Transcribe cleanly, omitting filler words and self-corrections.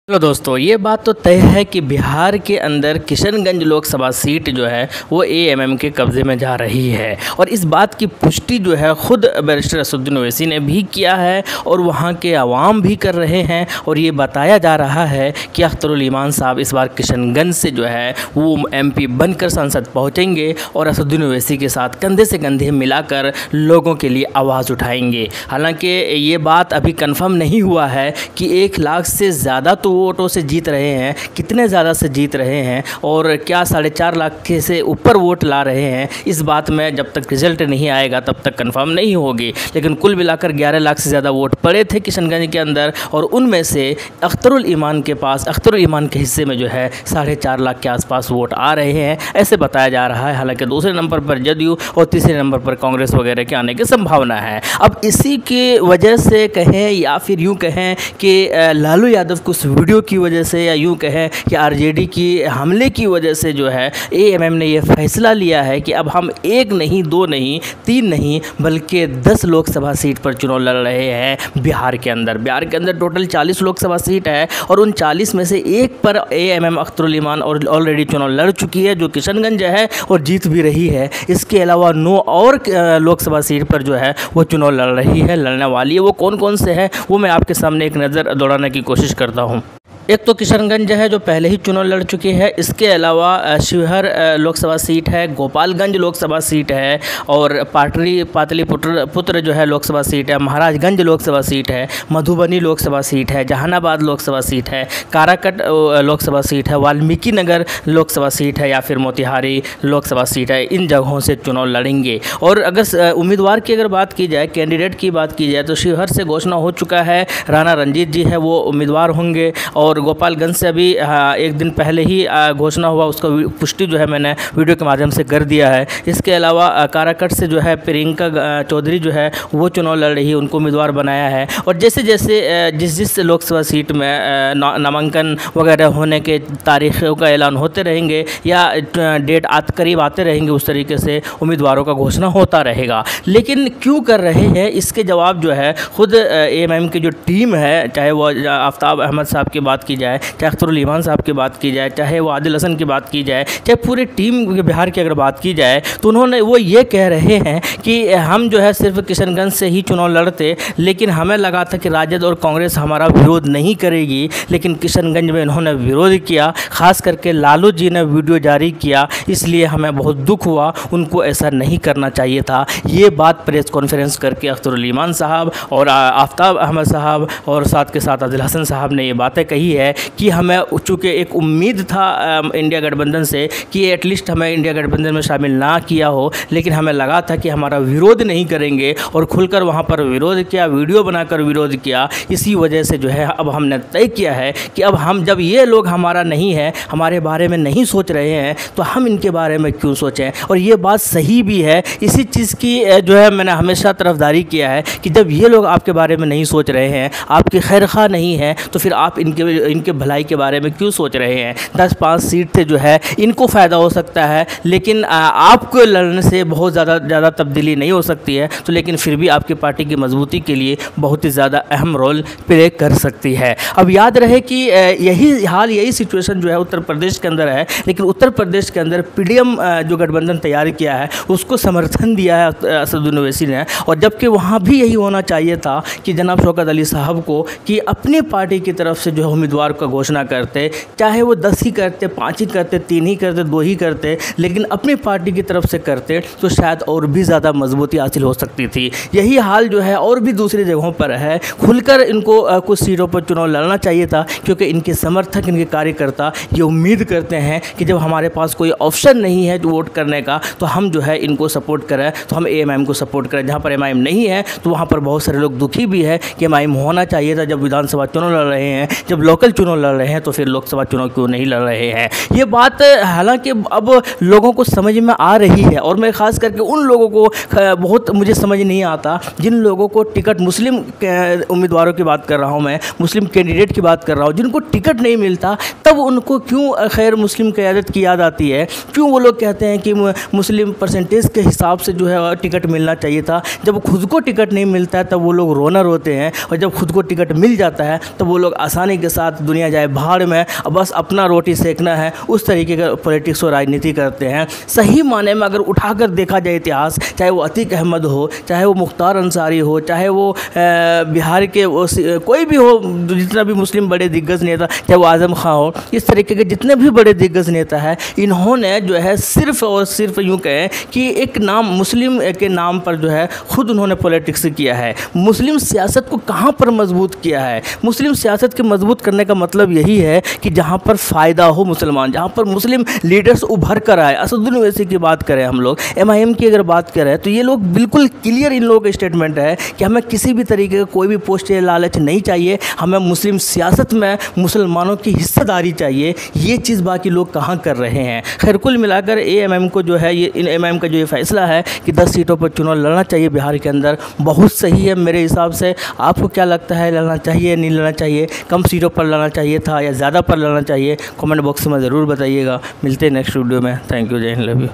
Hello दोस्तों, ये बात तो तय है कि बिहार के अंदर किशनगंज लोकसभा सीट जो है वो एएमएम के कब्ज़े में जा रही है। और इस बात की पुष्टि जो है ख़ुद बैरिस्टर असदुद्दीन ओवैसी ने भी किया है और वहाँ के अवाम भी कर रहे हैं। और ये बताया जा रहा है कि अख्तरुल ईमान साहब इस बार किशनगंज से जो है वो एमपी बनकर संसद पहुँचेंगे और असदुद्दीन ओवैसी के साथ कंधे से कंधे मिलाकर लोगों के लिए आवाज़ उठाएंगे। हालांकि ये बात अभी कन्फर्म नहीं हुआ है कि 1 लाख से ज़्यादा तो वोटों से जीत रहे हैं, कितने ज़्यादा से जीत रहे हैं और क्या 4.5 लाख के से ऊपर वोट ला रहे हैं। इस बात में जब तक रिजल्ट नहीं आएगा तब तक कंफर्म नहीं होगी। लेकिन कुल मिलाकर 11 लाख से ज़्यादा वोट पड़े थे किशनगंज के अंदर और उनमें से अख्तरुल ईमान के पास, अख्तरुल ईमान के हिस्से में जो है 4.5 लाख के आसपास वोट आ रहे हैं, ऐसे बताया जा रहा है। हालांकि दूसरे नंबर पर जदयू और तीसरे नंबर पर कांग्रेस वगैरह के आने की संभावना है। अब इसी की वजह से कहें या फिर यूँ कहें कि लालू यादव को उस वीडियो की वजह से या यूँ कहें कि आरजेडी की हमले की वजह से जो है एएमएम ने यह फैसला लिया है कि अब हम 1 नहीं 2 नहीं 3 नहीं बल्कि 10 लोकसभा सीट पर चुनाव लड़ रहे हैं बिहार के अंदर। बिहार के अंदर टोटल 40 लोकसभा सीट है और उन 40 में से 1 पर एएमएम अख्तरुल ईमान और ऑलरेडी चुनाव लड़ चुकी है जो किशनगंज है और जीत भी रही है। इसके अलावा 9 और लोकसभा सीट पर जो है वो चुनाव लड़ रही है, लड़ने वाली है। वो कौन कौन से हैं वो मैं आपके सामने एक नज़र दौड़ाने की कोशिश करता हूँ। एक तो किशनगंज है जो पहले ही चुनाव लड़ चुकी है। इसके अलावा शिवहर लोकसभा सीट है, गोपालगंज लोकसभा सीट है और पाटलिपुत्र जो है लोकसभा सीट है, महाराजगंज लोकसभा सीट है, मधुबनी लोकसभा सीट है, जहानाबाद लोकसभा सीट है, काराकट लोकसभा सीट है, वाल्मीकि नगर लोकसभा सीट है या फिर मोतिहारी लोकसभा सीट है। इन जगहों से चुनाव लड़ेंगे। और अगर उम्मीदवार की अगर बात की जाए, कैंडिडेट की बात की जाए तो शिवहर से घोषणा हो चुका है, राणा रंजीत जी है वो उम्मीदवार होंगे। और गोपालगंज से अभी 1 दिन पहले ही घोषणा हुआ, उसका पुष्टि जो है मैंने वीडियो के माध्यम से कर दिया है। इसके अलावा काराकट से जो है प्रियंका चौधरी जो है वो चुनाव लड़ रही है, उनको उम्मीदवार बनाया है। और जैसे जैसे जिस लोकसभा सीट में नामांकन वगैरह होने के तारीखों का ऐलान होते रहेंगे या डेट करीब आते रहेंगे, उस तरीके से उम्मीदवारों का घोषणा होता रहेगा। लेकिन क्यों कर रहे हैं इसके जवाब जो है खुद एएमएम की जो टीम है, चाहे वो आफ्ताब अहमद साहब की बात की जाए, चाहे अख्तरुल ईमान साहब की बात की जाए, चाहे वो आदिल हसन की बात की जाए, चाहे पूरी टीम बिहार की अगर बात की जाए तो उन्होंने वो ये कह रहे हैं कि हम जो है सिर्फ किशनगंज से ही चुनाव लड़ते, लेकिन हमें लगा था कि राजद और कांग्रेस हमारा विरोध नहीं करेगी। लेकिन किशनगंज में इन्होंने विरोध किया, खास करके लालू जी ने वीडियो जारी किया, इसलिए हमें बहुत दुख हुआ। उनको ऐसा नहीं करना चाहिए था। ये बात प्रेस कॉन्फ्रेंस करके अख्तरुल ईमान साहब और आफ्ताब अहमद साहब और साथ के साथ आदिल हसन साहब ने ये बातें कही है कि हमें चूँकि एक उम्मीद था इंडिया गठबंधन से कि एटलीस्ट हमें इंडिया गठबंधन में शामिल ना किया हो, लेकिन हमें लगा था कि हमारा विरोध नहीं करेंगे और खुलकर वहाँ पर विरोध किया, वीडियो बनाकर विरोध किया। इसी वजह से जो है अब हमने तय किया है कि अब हम जब ये लोग हमारा नहीं है, हमारे बारे में नहीं सोच रहे हैं, तो हम इनके बारे में क्यों सोचें। और ये बात सही भी है। इसी चीज़ की जो है मैंने हमेशा तरफदारी किया है कि जब ये लोग आपके बारे में नहीं सोच रहे हैं, आपके खैरखा नहीं है, तो फिर आप इनके भलाई के बारे में क्यों सोच रहे हैं। 10-5 सीट से जो है इनको फ़ायदा हो सकता है, लेकिन आपको लड़ने से बहुत ज़्यादा तब्दीली नहीं हो सकती है। तो लेकिन फिर भी आपकी पार्टी की मजबूती के लिए बहुत ही ज़्यादा अहम रोल प्ले कर सकती है। अब याद रहे कि यही सिचुएशन जो है उत्तर प्रदेश के अंदर है। लेकिन उत्तर प्रदेश के अंदर पीडीएम जो गठबंधन तैयार किया है उसको समर्थन दिया है असदुद्दीन ओवैसी ने। और जबकि वहाँ भी यही होना चाहिए था कि जनाब शौकत अली साहब को कि अपनी पार्टी की तरफ से जो है उम्मीदवार का घोषणा करते, चाहे वो 10 ही करते, 5 ही करते, 3 ही करते, 2 ही करते, लेकिन अपनी पार्टी की तरफ से करते तो शायद और भी ज़्यादा मजबूती हासिल हो सकती थी। यही हाल जो है और भी दूसरी जगहों पर है। खुलकर इनको कुछ सीटों पर चुनाव लड़ना चाहिए था, क्योंकि इनके समर्थक, इनके कार्यकर्ता ये उम्मीद करते हैं कि जब हमारे पास कोई ऑप्शन नहीं है वोट करने का तो हम जो है इनको सपोर्ट करें, तो हम एएमआईएम को सपोर्ट करें। जहाँ पर एमआईएम नहीं है तो वहाँ पर बहुत सारे लोग दुखी भी है कि एमआईएम होना चाहिए था। जब विधानसभा चुनाव लड़ रहे हैं, जब लोकल चुनाव लड़ रहे हैं, तो फिर लोकसभा चुनाव क्यों नहीं लड़ रहे हैं। ये बात हालांकि अब लोगों को समझ में आ रही है। और मैं ख़ास करके उन लोगों को बहुत मुझे समझ नहीं आता जिन लोगों को टिकट, मुस्लिम उम्मीदवारों की बात कर रहा हूँ मैं, मुस्लिम कैंडिडेट की बात कर रहा हूँ, जिनको टिकट नहीं मिलता तब उनको क्यों खैर मुस्लिम क़यादत की याद आती है। क्यों वो लोग कहते हैं कि मुस्लिम परसेंटेज के हिसाब से जो है टिकट मिलना चाहिए था। जब खुद को टिकट नहीं मिलता है तब वो लोग रोना रोते हैं, और जब खुद को टिकट मिल जाता है तब वो लोग आसानी के साथ साथ दुनिया जाए भाड़ में, अब बस अपना रोटी सेकना है, उस तरीके का पॉलिटिक्स और राजनीति करते हैं। सही माने में अगर उठाकर देखा जाए इतिहास, चाहे वो अतीक अहमद हो, चाहे वो मुख्तार अंसारी हो, चाहे वो बिहार के कोई भी हो, जितना भी मुस्लिम बड़े दिग्गज नेता, चाहे वो आज़म खां हो, इस तरीके के जितने भी बड़े दिग्गज नेता हैं, इन्होंने जो है सिर्फ़ और सिर्फ यूँ कहें कि एक नाम मुस्लिम के नाम पर जो है खुद उन्होंने पॉलिटिक्स किया है। मुस्लिम सियासत को कहाँ पर मजबूत किया है? मुस्लिम सियासत के मजबूत करने का मतलब यही है कि जहाँ पर फ़ायदा हो मुसलमान, जहाँ पर मुस्लिम लीडर्स उभर कर आए। असदुद्दीन ओवैसी की बात करें हम लोग, MIM की अगर बात करें तो ये लोग बिल्कुल क्लियर, इन लोगों का स्टेटमेंट है कि हमें किसी भी तरीके का कोई भी पोस्ट या लालच नहीं चाहिए, हमें मुस्लिम सियासत में मुसलमानों की हिस्सेदारी चाहिए। ये चीज़ बाकी लोग कहाँ कर रहे हैं? खैर कुल मिलाकर AMM को जो है, ये MIM का जो ये फैसला है कि 10 सीटों पर चुनाव लड़ना चाहिए बिहार के अंदर, बहुत सही है मेरे हिसाब से। आपको क्या लगता है, लड़ना चाहिए नहीं लड़ना चाहिए? कम सीटों पर लड़ना चाहिए था या ज़्यादा पर लड़ना चाहिए? कमेंट बॉक्स में ज़रूर बताइएगा। मिलते हैं नेक्स्ट वीडियो में। थैंक यू, जय हिंद, लव यू।